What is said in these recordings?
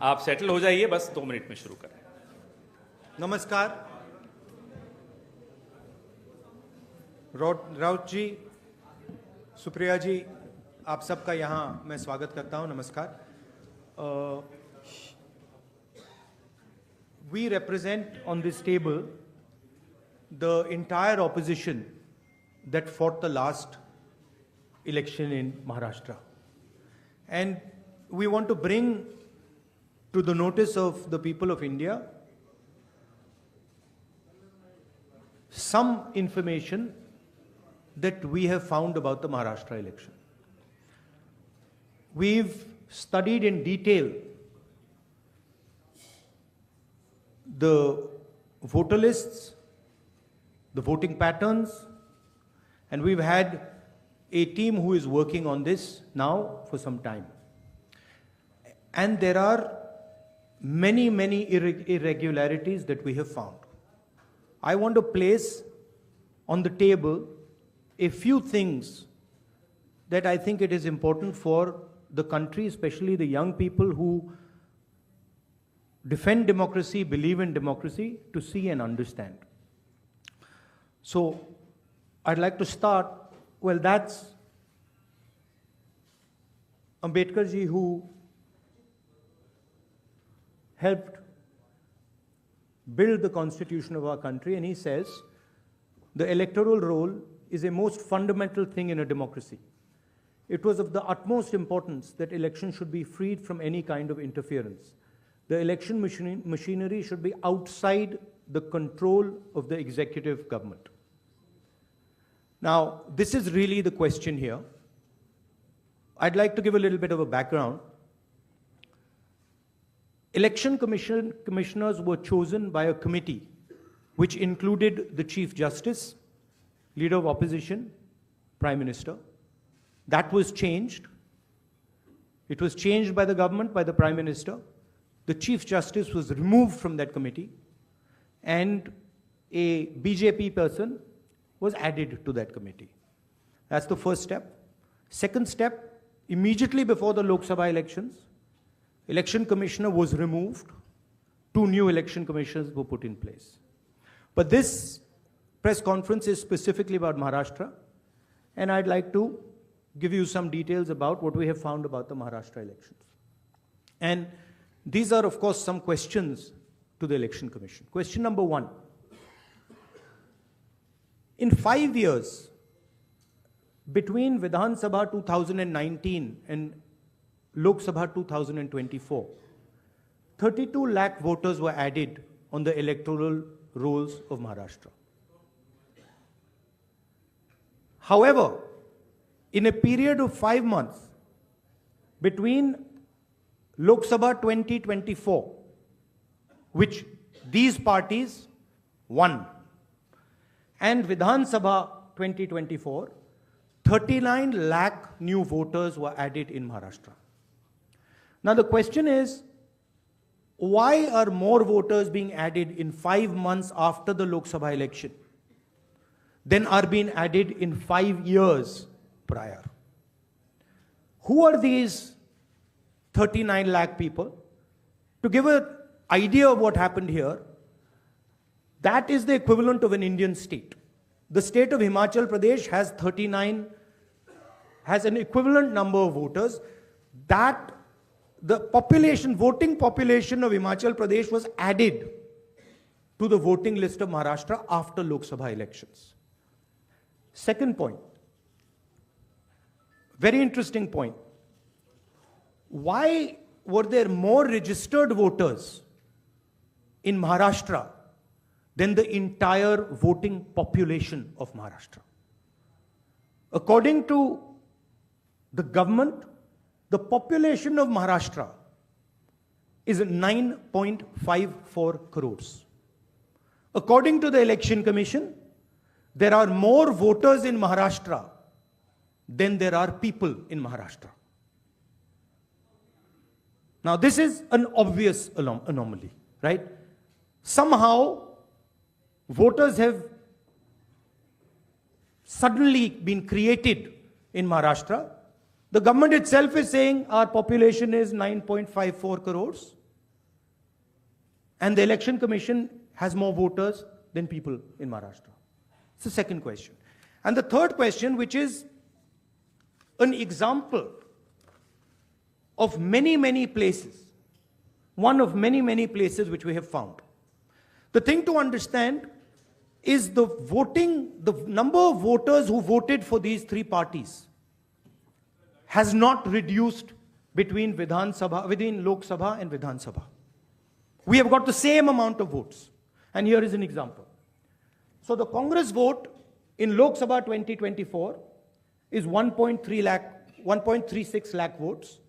आप सेटल हो जाइए, बस 2 मिनट में शुरू करें। नमस्कार। राउत जी, सुप्रिया जी, आप सबका यहाँ मैं स्वागत करता हूँ। नमस्कार। We represent on this table the entire opposition that fought the last election in Maharashtra. And we want to bring to the notice of the people of India some information that we have found about the Maharashtra election. We've studied in detail the voter lists, the voting patterns, and we've had a team who is working on this now for some time. And there are many irregularities that we have found. I want to place on the table a few things that I think it is important for the country, especially the young people who defend democracy, believe in democracy, to see and understand. So I'd like to start, well, that's Ambedkar ji, who helped build the constitution of our country, and he says the electoral roll is a most fundamental thing in a democracy. It was of the utmost importance that elections should be freed from any kind of interference. The election machinery should be outside the control of the executive government. Now, this is really the question here. I'd like to give a little bit of a background. Election commissioners were chosen by a committee which included the Chief Justice, Leader of Opposition, Prime Minister. That was changed. It was changed by the government, by the Prime Minister. The Chief Justice was removed from that committee, and a BJP person was added to that committee. That's the first step. Second step, immediately before the Lok Sabha elections, election commissioner was removed. 2 new election commissioners were put in place. But this press conference is specifically about Maharashtra, and I'd like to give you some details about what we have found about the Maharashtra elections. And these are, of course, some questions to the Election Commission. Question number 1. In 5 years, between Vidhan Sabha 2019 and Lok Sabha 2024, 32 lakh voters were added on the electoral rolls of Maharashtra. However, in a period of 5 months, between Lok Sabha 2024, which these parties won, and Vidhan Sabha 2024, 39 lakh new voters were added in Maharashtra. Now the question is, why are more voters being added in 5 months after the Lok Sabha election than are being added in 5 years prior? Who are these 39 lakh people? To give an idea of what happened here, that is the equivalent of an Indian state. The state of Himachal Pradesh has an equivalent number of voters. That the voting population of Himachal Pradesh was added to the voting list of Maharashtra after Lok Sabha elections. Second point, very interesting point. Why were there more registered voters in Maharashtra than the entire voting population of Maharashtra? According to the government, the population of Maharashtra is 9.54 crores. According to the Election Commission, there are more voters in Maharashtra than there are people in Maharashtra. Now, this is an obvious anomaly, right? Somehow, voters have suddenly been created in Maharashtra. The government itself is saying our population is 9.54 crores. and the Election Commission has more voters than people in Maharashtra? It's the second question. And the third question, which is an example of many, many places, one of many, many places which we have found. The thing to understand is the number of voters who voted for these three parties has not reduced between Lok Sabha and Vidhan Sabha. We have got the same amount of votes. And here is an example. So the Congress vote in Lok Sabha 2024 is 1.36 lakh votes.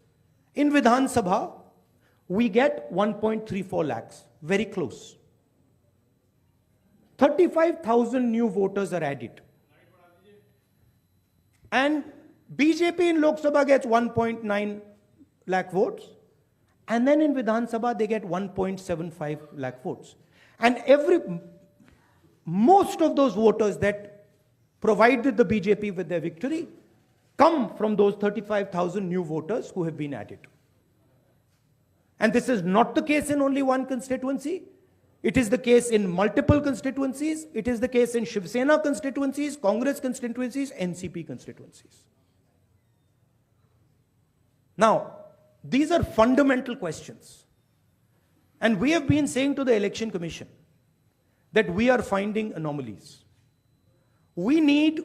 In Vidhan Sabha, we get 1.34 lakhs, very close. 35,000 new voters are added. And BJP in Lok Sabha gets 1.9 lakh votes. And then in Vidhan Sabha, they get 1.75 lakh votes. And most of those voters that provided the BJP with their victory come from those 35,000 new voters who have been added. And this is not the case in only one constituency. It is the case in multiple constituencies. It is the case in Shiv Sena constituencies, Congress constituencies, NCP constituencies. Now, these are fundamental questions. And we have been saying to the Election Commission that we are finding anomalies. We need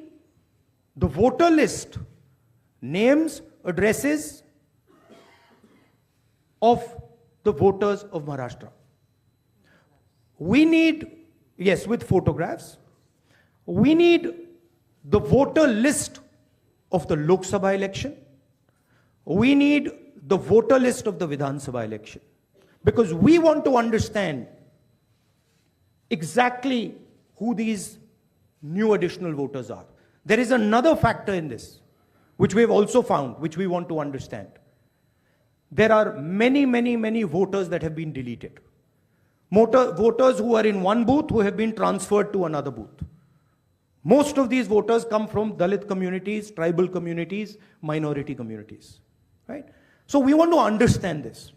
the voter list, names, addresses of the voters of Maharashtra. We need, yes, with photographs. We need the voter list of the Lok Sabha election. We need the voter list of the Vidhan Sabha election. Because we want to understand exactly who these new additional voters are. There is another factor in this, which we have also found, which we want to understand. There are many, many, many voters that have been deleted. Voters who are in one booth who have been transferred to another booth. Most of these voters come from Dalit communities, tribal communities, minority communities. Right? So we want to understand this.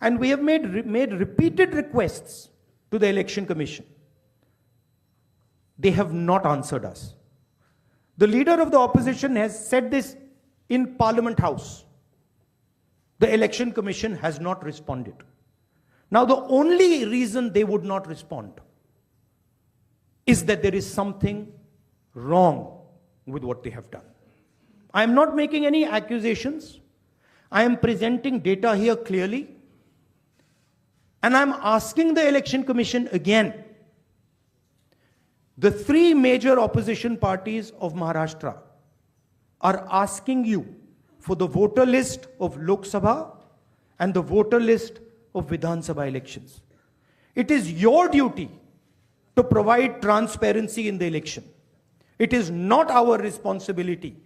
And we have made repeated requests to the Election Commission. They have not answered us. The leader of the opposition has said this in Parliament House. The Election Commission has not responded. Now, the only reason they would not respond is that there is something wrong with what they have done. I am not making any accusations. I am presenting data here clearly. And I'm asking the Election Commission again. The three major opposition parties of Maharashtra are asking you for the voter list of Lok Sabha and the voter list of Vidhan Sabha elections. It is your duty to provide transparency in the election. It is not our responsibility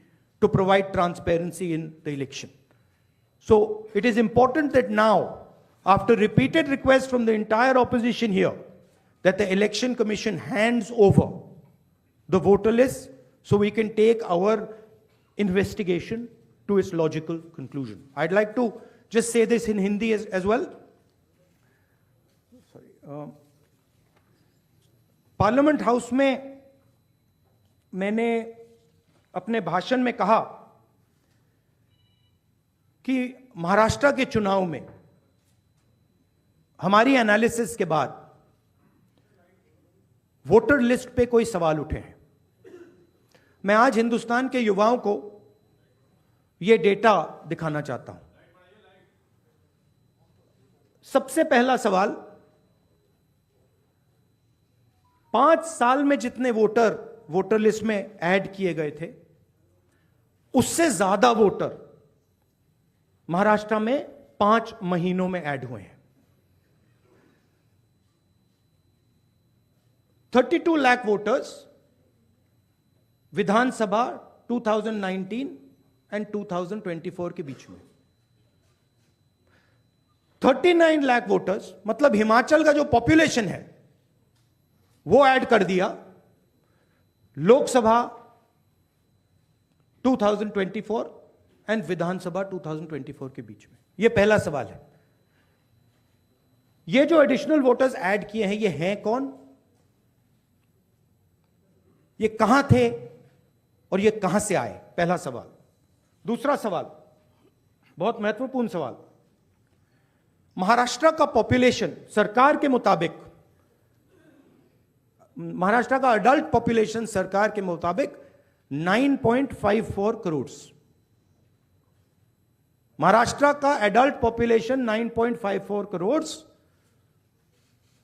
to provide transparency in the election. So it is important that now, after repeated requests from the entire opposition here, that the Election Commission hands over the voter list so we can take our investigation to its logical conclusion. I'd like to just say this in Hindi as well. Parliament house में मैंने अपने भाषण में कहा कि महाराष्ट्र के चुनाव में हमारी एनालिसिस के बाद वोटर लिस्ट पे कोई सवाल उठे हैं. मैं आज हिंदुस्तान के युवाओं को यह डेटा दिखाना चाहता हूं. सबसे पहला सवाल, 5 साल में जितने वोटर लिस्ट में ऐड किए गए थे, उससे ज्यादा वोटर महाराष्ट्र में 5 महीनों में ऐड हुए हैं. 32 लाख वोटर्स विधानसभा 2019 एंड 2024 के बीच में. 39 लाख वोटर्स, मतलब हिमाचल का जो पॉपुलेशन है वो ऐड कर दिया लोकसभा 2024 एंड विधानसभा 2024 के बीच में. यह पहला सवाल है. ये जो एडिशनल वोटर्स ऐड किए हैं, ये हैं कौन, ये कहां थे और ये कहां से आए? पहला सवाल। दूसरा सवाल, बहुत महत्वपूर्ण सवाल, महाराष्ट्र का पॉपुलेशन सरकार के मुताबिक, महाराष्ट्र का अडल्ट पॉपुलेशन सरकार के मुताबिक 9.54 करोड़। महाराष्ट्र का adult population 9.54 crore.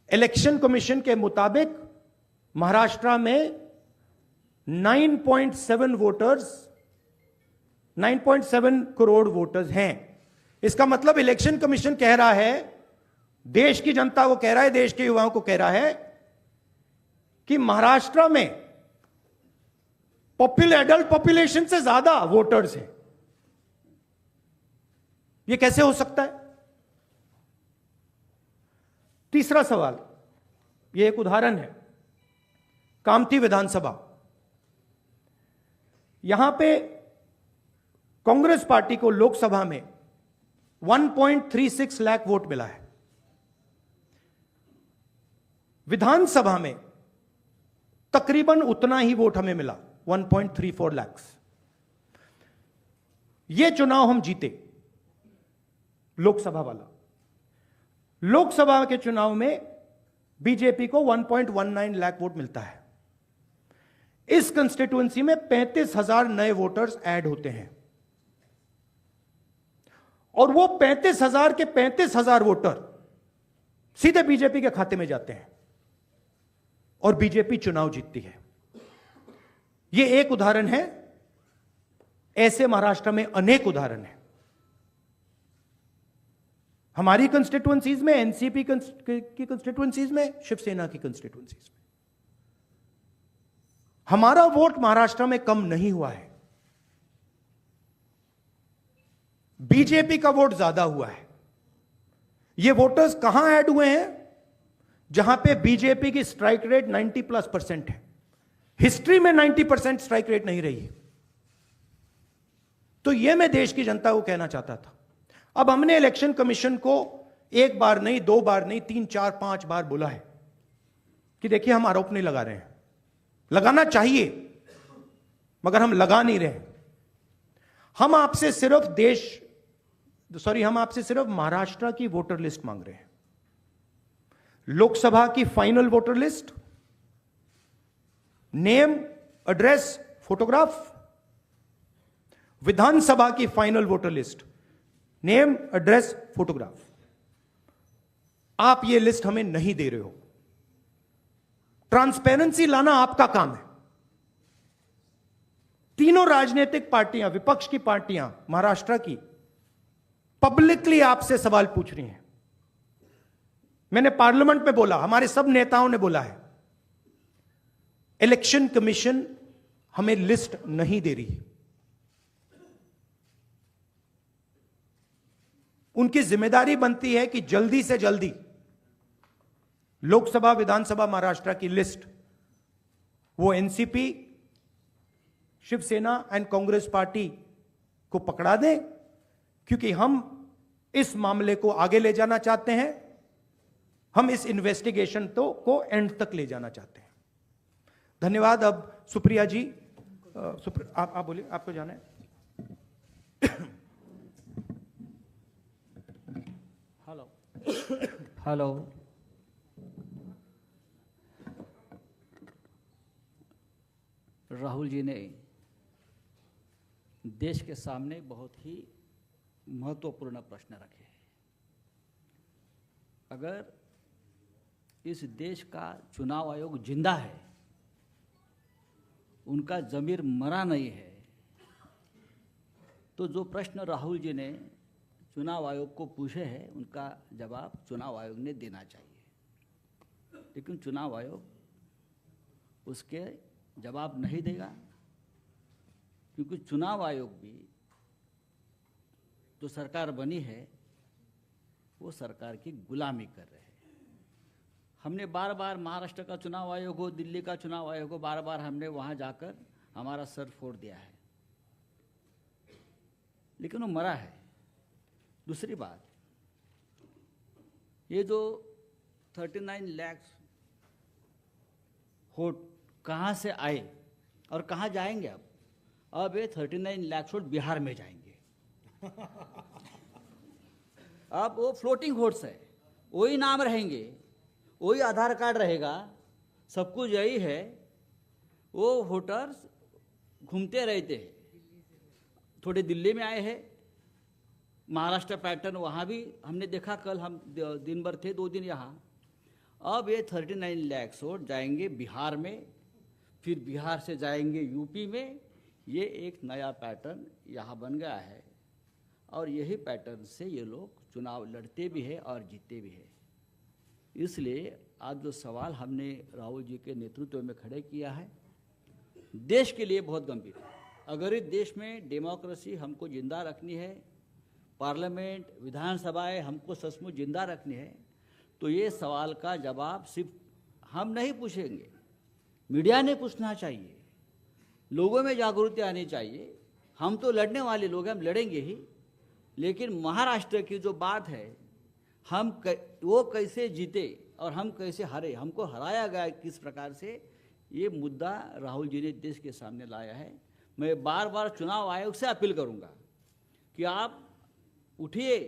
Election commission के मुताबिक महाराष्ट्र में 9.7 करोड़ वोटर्स हैं। इसका मतलब इलेक्शन कमीशन कह रहा है, देश की जनता को कह रहा है, देश के युवाओं को कह रहा है कि महाराष्ट्र में एडल्ट पॉपुलेशन से ज्यादा वोटर्स हैं। यह कैसे हो सकता है? तीसरा सवाल, यह एक उदाहरण है, कामठी विधानसभा। यहां पे कांग्रेस पार्टी को लोकसभा में 1.36 लाख वोट मिला है। विधानसभा में तकरीबन उतना ही वोट हमें मिला, 1.34 लाख। यह चुनाव हम जीते, लोकसभा वाला। लोकसभा के चुनाव में बीजेपी को 1.19 लाख वोट मिलता है। इस कंस्टिट्यूएंसी में 35,000 नए वोटर्स ऐड होते हैं और वो 35,000 के 35,000 वोटर सीधे बीजेपी के खाते में जाते हैं और बीजेपी चुनाव जीतती है। यह एक उदाहरण है, ऐसे महाराष्ट्र में अनेक उदाहरण हैं। हमारी कंस्टिट्यूएंसीज में, एनसीपी की कंस्टिट्यूएंसीज में, शिवसेना की कंस्टिट्यूएंसीज में हमारा वोट महाराष्ट्र में कम नहीं हुआ है, बीजेपी का वोट ज्यादा हुआ है। ये वोटर्स कहां ऐड हुए हैं? जहां पे बीजेपी की स्ट्राइक रेट 90+% है। हिस्ट्री में 90% स्ट्राइक रेट नहीं रही है। तो यह मैं देश की जनता को कहना चाहता था। अब हमने इलेक्शन कमीशन को एक बार नहीं, दो बार नहीं, 3, 4, 5 बार बोला है कि देखिए हम आरोप नहीं लगा रहे हैं, लगाना चाहिए मगर हम लगा नहीं रहे। हम आपसे सिर्फ महाराष्ट्र की वोटर लिस्ट मांग रहे हैं, लोकसभा की final voter list, name, address, photograph. Vidhan Sabha की final voter list, name, address, photograph. आप ये लिस्ट हमें नहीं दे रहे हो। ट्रांसपेरेंसी लाना आपका काम है। तीनों राजनीतिक पार्टियां, विपक्ष की पार्टियां महाराष्ट्र की, पब्लिकली आपसे सवाल पूछ रही हैं। मैंने पार्लियामेंट में बोला, हमारे सब नेताओं ने बोला है, इलेक्शन कमीशन हमें लिस्ट नहीं दे रही। उनकी जिम्मेदारी बनती है कि जल्दी से जल्दी लोकसभा, विधानसभा महाराष्ट्र की लिस्ट वो NCP, Shiv Sena and Congress party को पकड़ा दें, क्योंकि हम इस मामले को आगे ले जाना चाहते हैं। हम इस इन्वेस्टिगेशन को एंड तक ले जाना चाहते हैं। धन्यवाद। अब सुप्रिया जी, आप बोलिए, आपको जाना है। हेलो, राहुल जी ने देश के सामने बहुत ही महत्वपूर्ण प्रश्न रखे हैं। अगर इस देश का चुनाव आयोग जिंदा है, उनका जमीर मरा नहीं है, तो जो प्रश्न राहुल जी ने चुनाव आयोग को पूछे हैं, उनका जवाब चुनाव आयोग ने देना चाहिए। लेकिन चुनाव आयोग उसके जवाब नहीं देगा, क्योंकि चुनाव आयोग भी जो सरकार बनी है वो सरकार की गुलामी कर रहे हैं। हमने बार बार महाराष्ट्र का चुनाव आयोग हो, दिल्ली का चुनाव आयोग हो, बार बार हमने वहाँ जाकर हमारा सर फोड़ दिया है, लेकिन वो मरा है। दूसरी बात, ये जो 39 लाख वोट कहाँ से आए और कहाँ जाएंगे? अब ये 39 लाख वोट बिहार में जाएंगे। अब वो फ्लोटिंग वोट्स है, वही नाम रहेंगे, वही आधार कार्ड रहेगा, सब कुछ यही है। वो वोटर्स घूमते रहते हैं, थोड़े दिल्ली में आए हैं, महाराष्ट्र पैटर्न वहाँ भी हमने देखा, कल हम दिन भर थे 2 दिन यहाँ। अब ये 39 लाख वोट जाएंगे बिहार में, फिर बिहार से जाएंगे यूपी में। ये एक नया पैटर्न यहाँ बन गया है और यही पैटर्न से ये लोग चुनाव लड़ते भी हैं और जीतते भी हैं। इसलिए आज जो सवाल हमने राहुल जी के नेतृत्व में खड़े किया है, देश के लिए बहुत गंभीर है। अगर इस देश में डेमोक्रेसी हमको जिंदा रखनी है, पार्लियामेंट, विधानसभाएं हमको सचमुच जिंदा रखनी है, तो ये सवाल का जवाब सिर्फ हम नहीं पूछेंगे, मीडिया ने पूछना चाहिए, लोगों में जागरूकता आनी चाहिए। हम तो लड़ने वाले लोग हैं, हम लड़ेंगे ही, लेकिन महाराष्ट्र की जो बात है, वो कैसे जीते और हम कैसे हारे, हमको हराया गया किस प्रकार से, ये मुद्दा राहुल जी ने देश के सामने लाया है। मैं बार बार चुनाव आयोग से अपील करूंगा कि आप उठिए,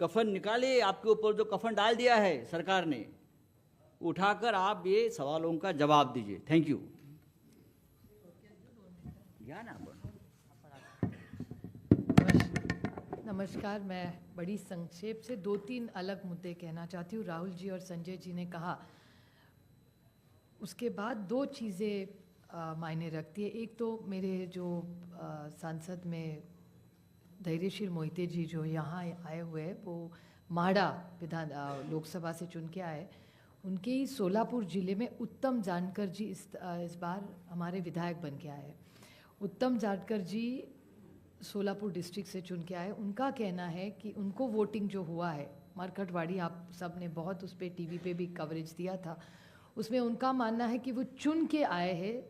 कफन निकालिए, आपके ऊपर जो कफन डाल दिया है सरकार ने, उठाकर आप ये सवालों का जवाब दीजिए। Thank you. नमस्कार, मैं बड़ी संक्षेप से 2-3 अलग मुद्दे कहना चाहती हूँ। राहुल जी और संजय जी ने कहा, उसके बाद 2 चीज़ें मायने रखती है। एक तो मेरे जो सांसद में धैर्यशील मोहिते जी जो यहाँ आए हुए हैं, वो माड़ा विधान लोकसभा से चुन के आए। उनके ही सोलापुर ज़िले में उत्तम जानकर जी इस बार हमारे विधायक बन के आए। उत्तम जानकर जी सोलापुर डिस्ट्रिक्ट से चुन के आए। उनका कहना है कि उनको वोटिंग जो हुआ है मरकटवाड़ी, आप सब ने बहुत उस पर टीवी पे भी कवरेज दिया था, उसमें उनका मानना है कि वो चुन के आए हैं,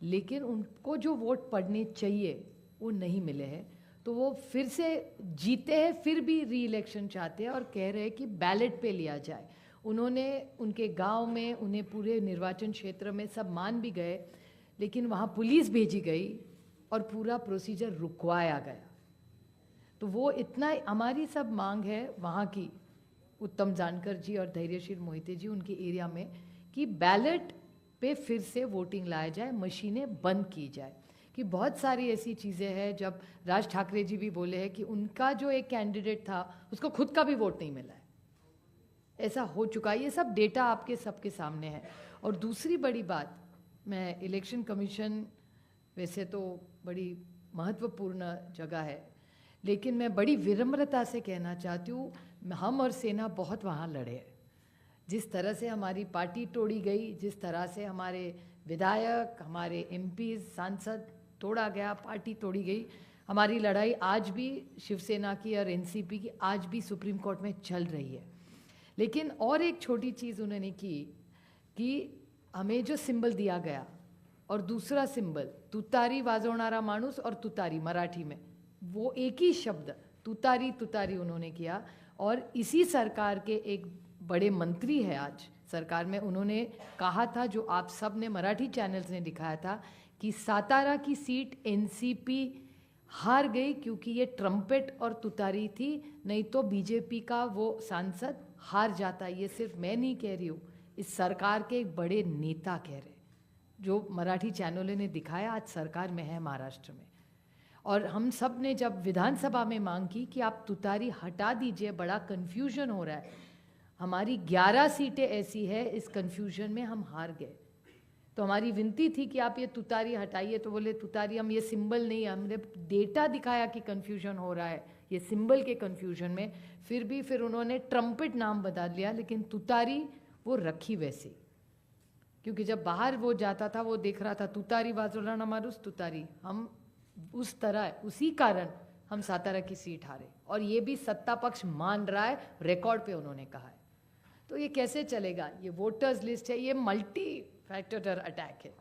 लेकिन उनको जो वोट पड़ने चाहिए वो नहीं मिले हैं। तो वो फिर से जीते हैं, फिर भी री इलेक्शन चाहते हैं और कह रहे हैं कि बैलेट पे लिया जाए। उन्होंने उनके गांव में, उन्हें पूरे निर्वाचन क्षेत्र में सब मान भी गए, लेकिन वहाँ पुलिस भेजी गई और पूरा प्रोसीजर रुकवाया गया। तो वो इतना हमारी सब मांग है वहाँ की, उत्तम जानकर जी और धैर्यशील मोहिते जी उनके एरिया में, कि बैलेट पे फिर से वोटिंग लाया जाए, मशीनें बंद की जाए। कि बहुत सारी ऐसी चीज़ें हैं, जब राज ठाकरे जी भी बोले हैं कि उनका जो एक कैंडिडेट था उसको खुद का भी वोट नहीं मिला है, ऐसा हो चुका है। ये सब डेटा आपके सबके सामने है। और दूसरी बड़ी बात, मैं इलेक्शन कमीशन वैसे तो बड़ी महत्वपूर्ण जगह है, लेकिन मैं बड़ी विनम्रता से कहना चाहती हूँ, हम और सेना बहुत वहाँ लड़े हैं। जिस तरह से हमारी पार्टी तोड़ी गई, जिस तरह से हमारे विधायक, हमारे एमपी, सांसद तोड़ा गया, पार्टी तोड़ी गई, हमारी लड़ाई आज भी शिवसेना की और एनसीपी की आज भी सुप्रीम कोर्ट में चल रही है। लेकिन और एक छोटी चीज़ उन्होंने की कि हमें जो सिंबल दिया गया और दूसरा सिंबल तुतारी वाजवणारा माणूस और तुतारी मराठी में, वो एक ही शब्द तुतारी तुतारी उन्होंने किया। और इसी सरकार के एक बड़े मंत्री है आज सरकार में, उन्होंने कहा था, जो आप सब ने मराठी चैनल्स ने दिखाया था, कि सातारा की सीट एनसीपी हार गई क्योंकि ये ट्रम्पेट और तुतारी थी, नहीं तो बीजेपी का वो सांसद हार जाता। ये सिर्फ मैं नहीं कह रही हूँ, इस सरकार के एक बड़े नेता कह रहे, जो मराठी चैनलों ने दिखाया, आज सरकार में है महाराष्ट्र में। और हम सब ने जब विधानसभा में मांग की कि आप तुतारी हटा दीजिए, बड़ा कन्फ्यूजन हो रहा है, हमारी 11 सीटें ऐसी है, इस कन्फ्यूजन में हम हार गए। तो हमारी विनती थी कि आप ये तुतारी हटाइए, तो बोले तुतारी हम ये सिंबल नहीं, हमने डेटा दिखाया कि कन्फ्यूजन हो रहा है ये सिंबल के कन्फ्यूजन में। फिर उन्होंने ट्रम्पेट नाम बदल लिया, लेकिन तुतारी वो रखी वैसी, क्योंकि जब बाहर वो जाता था वो देख रहा था तुतारी वाजवणारा माणूस तुतारी, हम उस तरह, उसी कारण हम सातारा की सीट हारे। और ये भी सत्ता पक्ष मान रहा है, रिकॉर्ड पे उन्होंने कहा है। तो ये कैसे चलेगा? ये वोटर्स लिस्ट है, ये मल्टी फैक्टर अटैक है।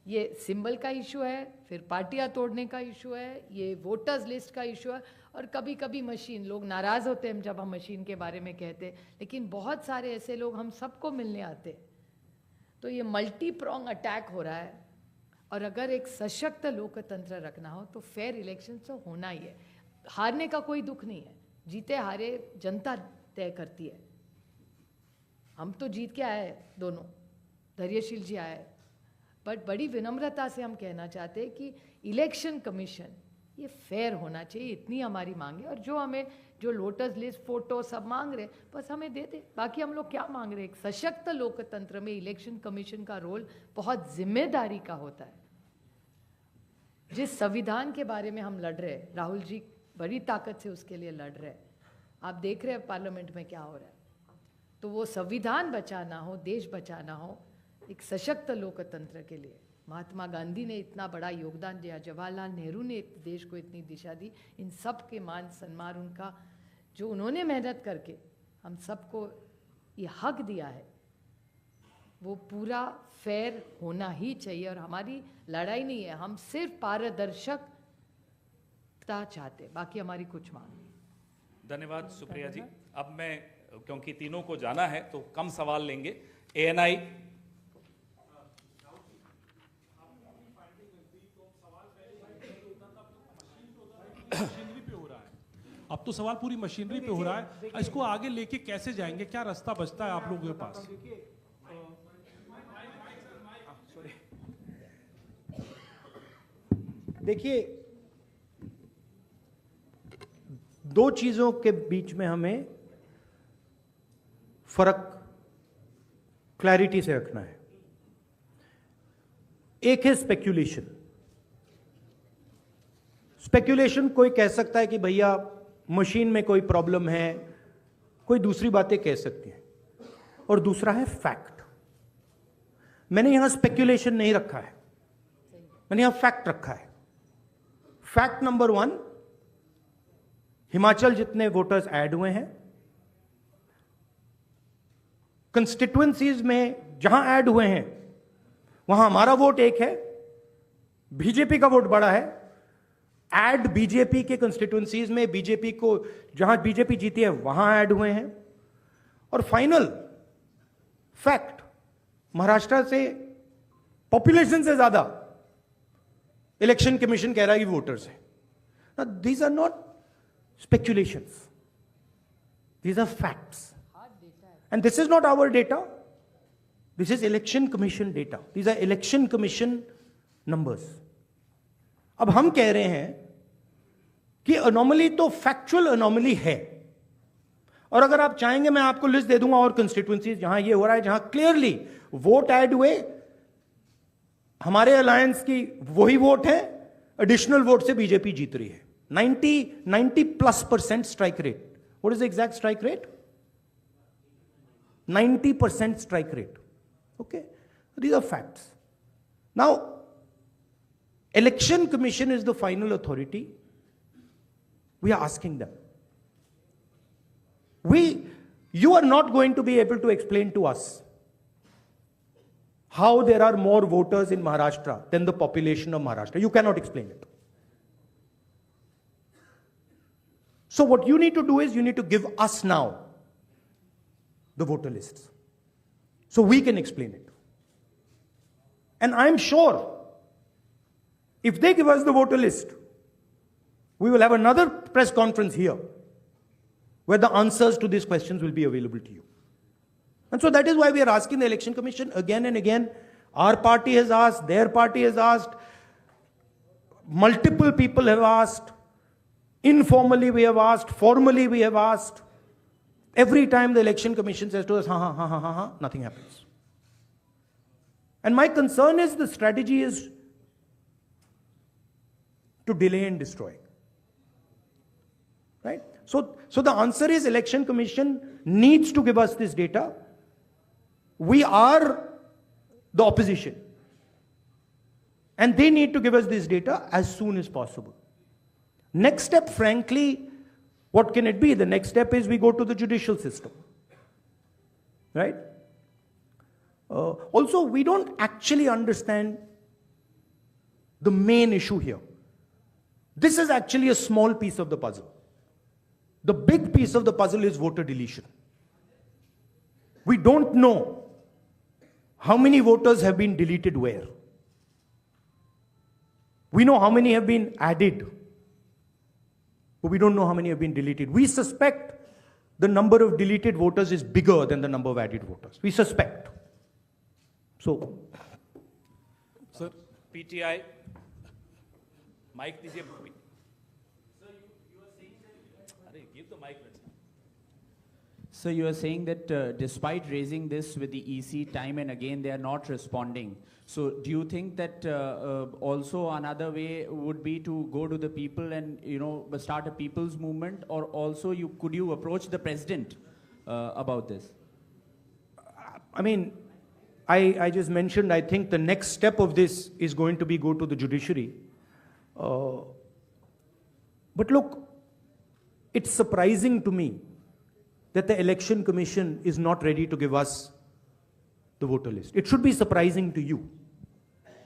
ये सिंबल का इशू है, फिर पार्टियां तोड़ने का इशू है, ये वोटर्स लिस्ट का इशू है, और कभी कभी मशीन, लोग नाराज़ होते हैं जब हम मशीन के बारे में कहते हैं, लेकिन बहुत सारे ऐसे लोग हम सबको मिलने आते हैं। तो ये मल्टी प्रोंग अटैक हो रहा है, और अगर एक सशक्त लोकतंत्र रखना हो तो फेयर इलेक्शन तो होना ही है। हारने का कोई दुख नहीं है, जीते हारे जनता तय करती है। हम तो जीत के आए दोनों, धैर्यशील जी आए, बट बड़ी विनम्रता से हम कहना चाहते हैं कि इलेक्शन कमीशन ये फेयर होना चाहिए, इतनी हमारी मांग है। और जो हमें जो लोटस लिस्ट, फोटो सब मांग रहे, बस हमें दे दे। बाकी हम लोग क्या मांग रहे हैं? एक सशक्त लोकतंत्र में इलेक्शन कमीशन का रोल बहुत जिम्मेदारी का होता है। जिस संविधान के बारे में हम लड़ रहे हैं, राहुल जी बड़ी ताकत से उसके लिए लड़ रहे हैं। आप देख रहे हैं पार्लियामेंट में क्या हो रहा है। तो वो संविधान बचाना हो, देश बचाना हो, एक सशक्त लोकतंत्र के लिए महात्मा गांधी ने इतना बड़ा योगदान दिया, जवाहरलाल नेहरू ने देश को इतनी दिशा दी। इन सब के मान सम्मान, उनका जो उन्होंने मेहनत करके हम सबको ये हक दिया है, वो पूरा फेयर होना ही चाहिए। और हमारी लड़ाई नहीं है, हम सिर्फ पारदर्शकता चाहते, बाकी हमारी कुछ मांग नहीं। धन्यवाद सुप्रिया जी। अब मैं, क्योंकि तीनों को जाना है तो कम सवाल लेंगे। ANI मशीनरी पे हो रहा है, अब तो सवाल पूरी मशीनरी पे हो रहा है। इसको आगे लेके कैसे जाएंगे, क्या रास्ता बचता है आप लोगों के पास? देखिए, दो चीजों के बीच में हमें फर्क क्लैरिटी से रखना है। एक है स्पेक्यूलेशन। स्पेक्यूलेशन कोई कह सकता है कि भैया मशीन में कोई प्रॉब्लम है, कोई दूसरी बातें कह सकती हैं, और दूसरा है फैक्ट। मैंने यहां स्पेक्यूलेशन नहीं रखा है, मैंने यहां फैक्ट रखा है। फैक्ट नंबर 1, हिमाचल जितने वोटर्स ऐड हुए हैं, कंस्टिट्युएंसीज में जहां ऐड हुए हैं वहां हमारा वोट एक है, बीजेपी का वोट बड़ा है। ऐड बीजेपी के कंस्टिट्युएंसीज में बीजेपी को, जहां बीजेपी जीती है वहां ऐड हुए हैं। और फाइनल फैक्ट, महाराष्ट्र से पॉपुलेशन से ज्यादा इलेक्शन कमीशन कह रहा है कि वोटर्स है। These are not speculations, these are facts, and this is not our data, this is election commission data, these are election commission numbers. अब हम कह रहे हैं कि अनोमली तो फैक्चुअल अनोमली है, और अगर आप चाहेंगे मैं आपको लिस्ट दे दूंगा और कंस्टिट्युएंसीज जहां ये हो रहा है, जहां क्लियरली वोट ऐड हुए, हमारे अलायंस की वही वोट है, एडिशनल वोट से बीजेपी जीत रही है। 90+% strike rate. What is the exact strike rate? 90% strike rate. Okay? These are facts. Now, Election Commission is the final authority. We are asking them. You are not going to be able to explain to us how there are more voters in Maharashtra than the population of Maharashtra. You cannot explain it. So what you need to do is you need to give us now the voter lists so we can explain it. And I'm sure if they give us the voter list, we will have another press conference here where the answers to these questions will be available to you. And so that is why we are asking the Election Commission again and again. Our party has asked, their party has asked, multiple people have asked. Informally we have asked, formally we have asked. Every time the Election Commission says to us, nothing happens. And my concern is the strategy is to delay and destroy. Right? So the answer is Election Commission needs to give us this data. We are the opposition. And they need to give us this data as soon as possible. Next step, frankly, what can it be? The next step is we go to the judicial system. Right? Also, we don't actually understand the main issue here. This is actually a small piece of the puzzle. The big piece of the puzzle is voter deletion. We don't know how many voters have been deleted where. We know how many have been added, but we don't know how many have been deleted. We suspect the number of deleted voters is bigger than the number of added voters. We suspect. So, sir PTI, mic दीजिए. अरे, give the mic. So you are saying that despite raising this with the EC time and again, they are not responding. So do you think that also another way would be to go to the people and start a people's movement, or also could you approach the president about this? I mean, I just mentioned, I think the next step of this is going to be go to the judiciary. But look, it's surprising to me that the Election Commission is not ready to give us the voter list. It should be surprising to you,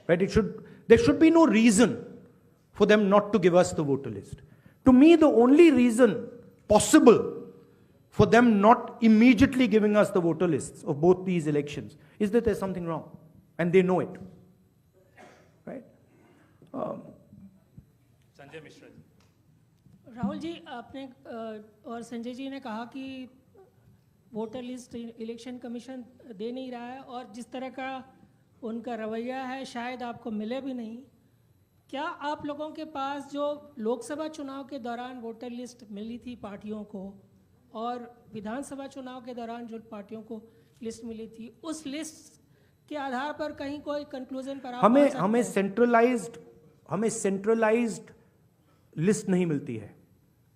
right? There should be no reason for them not to give us the voter list. To me, the only reason possible for them not immediately giving us the voter lists of both these elections is that there's something wrong, and they know it, right? Sanjay Mishra ji. Rahul ji, आपने और संजय जी ने कहा कि voter list election commission दे नहीं रहा है, और जिस तरह का उनका रवैया है शायद आपको मिले भी नहीं. क्या आप लोगों के पास जो लोकसभा चुनाव के दौरान वोटर लिस्ट मिली थी पार्टियों को, और विधानसभा चुनाव के दौरान जो पार्टियों को लिस्ट मिली थी, उस लिस्ट के आधार पर कहीं कोई कंक्लूजन पर आप हमें सेंट्रलाइज्ड लिस्ट नहीं मिलती है,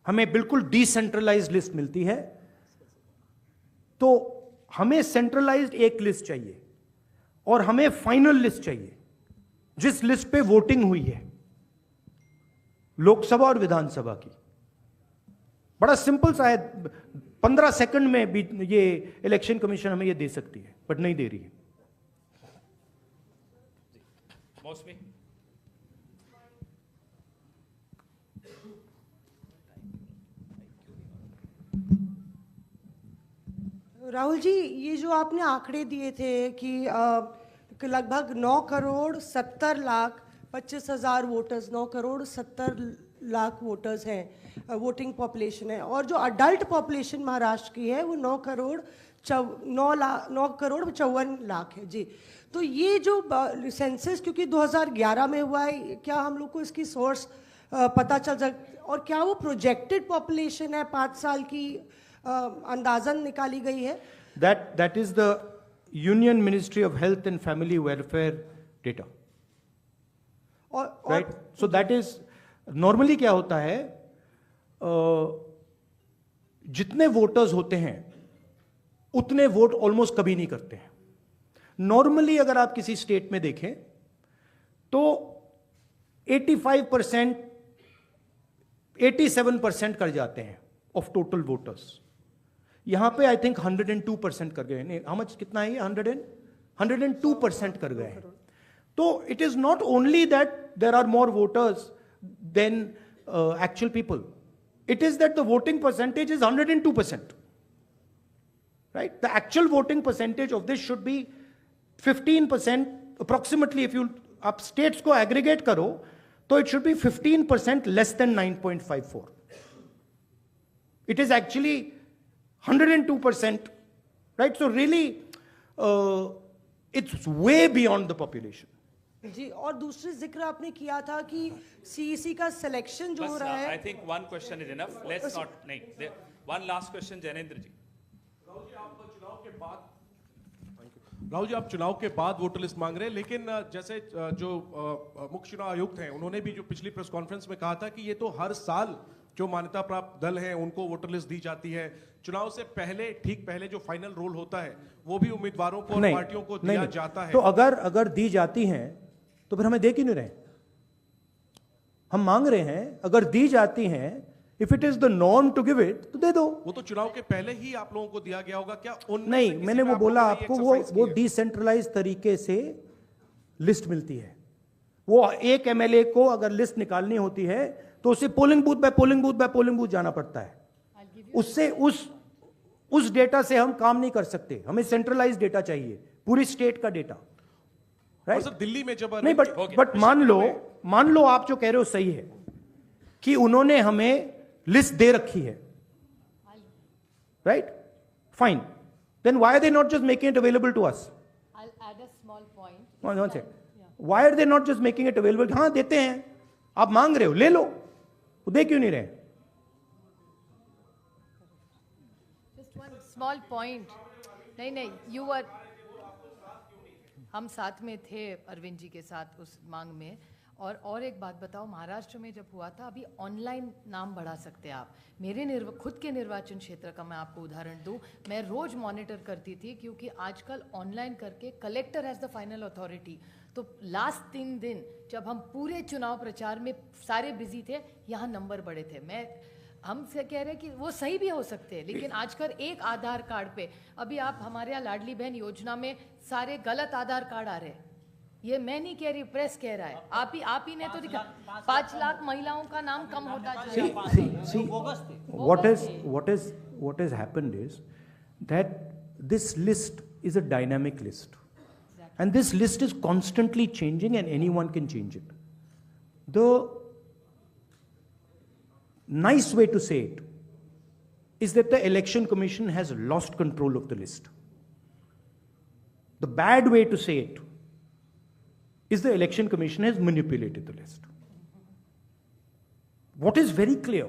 हमें बिल्कुल डिसेंट्रलाइज्ड लिस्ट मिलती है. तो हमें सेंट्रलाइज्ड एक लिस्ट चाहिए और हमें फाइनल लिस्ट चाहिए जिस लिस्ट पे वोटिंग हुई है लोकसभा और विधानसभा की. बड़ा सिंपल सा है, 15 सेकंड में भी ये इलेक्शन कमीशन हमें ये दे सकती है, बट नहीं दे रही है. मौसमी. राहुल जी, ये जो आपने आंकड़े दिए थे कि लगभग 9,70,25,000 वोटर्स, 9,70,00,000 वोटर्स हैं, वोटिंग पॉपुलेशन है, और जो अडल्ट पॉपुलेशन महाराष्ट्र की है वो 9,54,00,000 है जी. तो ये जो सेंसस क्योंकि 2011 में हुआ है, क्या हम लोग को इसकी सोर्स पता चल सकता, और क्या वो प्रोजेक्टेड पॉपुलेशन है 5 साल की अंदाजन निकाली गई है? That is the Union Ministry of Health and Family Welfare data. Right? So that is normally क्या होता है, जितने वोटर्स होते हैं उतने वोट ऑलमोस्ट कभी नहीं करते हैं. नॉर्मली अगर आप किसी स्टेट में देखें तो 85%, 87% कर जाते हैं ऑफ टोटल वोटर्स. यहां पे आई थिंक 102% कर गए. नहीं, how much, कितना है ये? 102% कर गए हैं. तो it is not only that there are more voters than actual people, it is that the voting percentage is 102%. Right? The actual voting percentage of this should be 15% approximately. If you up states को aggregate करो तो it should be 15% less than 9.54. It is actually 102%. Right? So really it's way beyond the population. जी. और दूसरी जिक्र आपने किया था कि सीईसी का सिलेक्शन जो हो रहा है. I think one question is enough. Let's not, नहीं, वन लास्ट क्वेश्चन. जैनेंद्र जी. राहुल जी, आप चुनाव के बाद वोटर लिस्ट मांग रहे हैं, लेकिन जैसे जो मुख्य चुनाव आयुक्त हैं उन्होंने भी जो पिछली प्रेस कॉन्फ्रेंस में कहा था कि ये तो हर साल जो मान्यता प्राप्त दल हैं उनको वोटर लिस्ट दी जाती है. चुनाव से पहले, ठीक पहले जो फाइनल रोल होता है वो भी उम्मीदवारों को और पार्टियों को दिया जाता है. तो अगर दी जाती हैं तो फिर हमें दे क्यों नहीं रहे? हम मांग रहे हैं, अगर दी जाती हैं, if it is the norm to give it, तो दे दो. वो तो चुनाव के पहले ही आप लोगों को दिया गया होगा क्या? नहीं, मैंने वो बोला आपको, वो डिसेंट्रलाइज तरीके से लिस्ट मिलती है. वो एक एमएलए को अगर लिस्ट निकालनी होती है तो उसे polling booth by polling booth by polling booth जाना पड़ता है. उससे उस डेटा से हम काम नहीं कर सकते, हमें सेंट्रलाइज डेटा चाहिए, पूरी स्टेट का डेटा, और राइट? सर दिल्ली में जब नहीं, बट मान लो आप जो कह रहे हो सही है कि उन्होंने हमें लिस्ट दे रखी है, right? Fine, then why are they not just making it available to us? I'll add a small point. One second. Why are they not just making it available? हाँ देते हैं, आप मांग रहे हो, ले लो, वो दे क्यों नहीं रहे? Just one small point. नहीं, you were, हम साथ में थे अरविंद जी के साथ उस मांग में। और एक बात बताओ, महाराष्ट्र में जब हुआ था, अभी ऑनलाइन नाम बढ़ा सकते हैं आप। मेरे खुद के निर्वाचन क्षेत्र का मैं आपको उदाहरण दूं, मैं रोज मॉनिटर करती थी, क्योंकि आजकल ऑनलाइन करके collector has the final authority. तो लास्ट 3 दिन जब हम पूरे चुनाव प्रचार में सारे बिजी थे, यहाँ नंबर बढ़े थे। हमसे कह रहे हैं कि वो सही भी हो सकते हैं, लेकिन आजकल एक आधार कार्ड पे, अभी आप हमारे यहाँ लाडली बहन योजना में सारे गलत आधार कार्ड आ रहे हैं। ये मैं नहीं कह रही, प्रेस कह रहा है। आप ही ने तो दिखा, 5 लाख महिलाओं का नाम कम होता जा रहा है। See, what has happened is that this list is a dynamic list, and this list is constantly changing, and anyone can change it. The nice way to say it is that the Election Commission has lost control of the list. The bad way to say it is the Election Commission has manipulated the list. What is very clear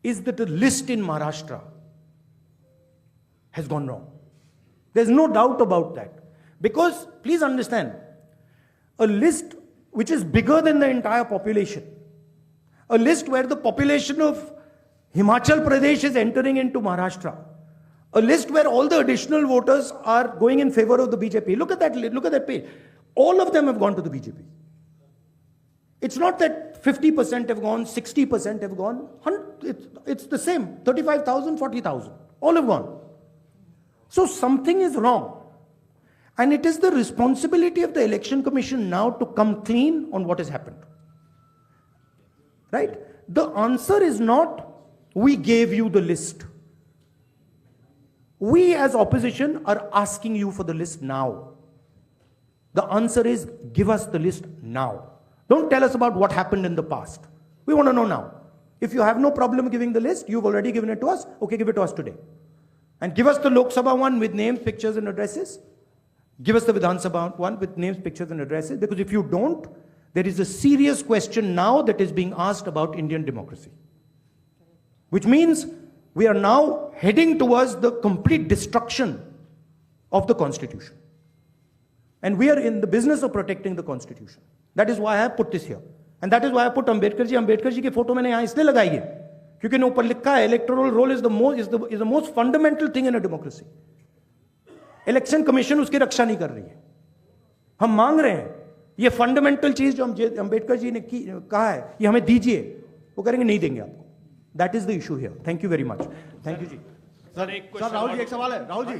is that the list in Maharashtra has gone wrong. There's no doubt about that. Because, please understand, a list which is bigger than the entire population, a list where the population of Himachal Pradesh is entering into Maharashtra, a list where all the additional voters are going in favor of the BJP. Look at that page. All of them have gone to the BJP. It's not that 50% have gone, 60% have gone. It's the same. 35,000, 40,000. All have gone. So something is wrong. And it is the responsibility of the Election Commission now to come clean on what has happened. Right? The answer is not, we gave you the list. We as opposition are asking you for the list now. The answer is, give us the list now. Don't tell us about what happened in the past. We want to know now. If you have no problem giving the list, you've already given it to us, okay, give it to us today. And give us the Lok Sabha one with names, pictures and addresses. Give us the Vidhan Sabha one with names, pictures and addresses. Because if you don't, there is a serious question now that is being asked about Indian democracy. Which means we are now heading towards the complete destruction of the Constitution. And we are in the business of protecting the Constitution. That is why I have put this here. And that is why I put Ambedkar ji. Ambedkar ji की photo मैंने यहाँ इसलिए लगाई है क्योंकि ने ऊपर लिखा है electoral roll is the most fundamental thing in a democracy. Election Commission उसकी रक्षा नहीं कर रही है. हम मांग रहे हैं ये फंडामेंटल चीज जो अंबेडकर जी ने कहा है ये हमें दीजिए, वो करेंगे नहीं देंगे आपको. That is the issue here. Thank you very much. Thank you जी. सर राहुल जी एक सवाल है, राहुल जी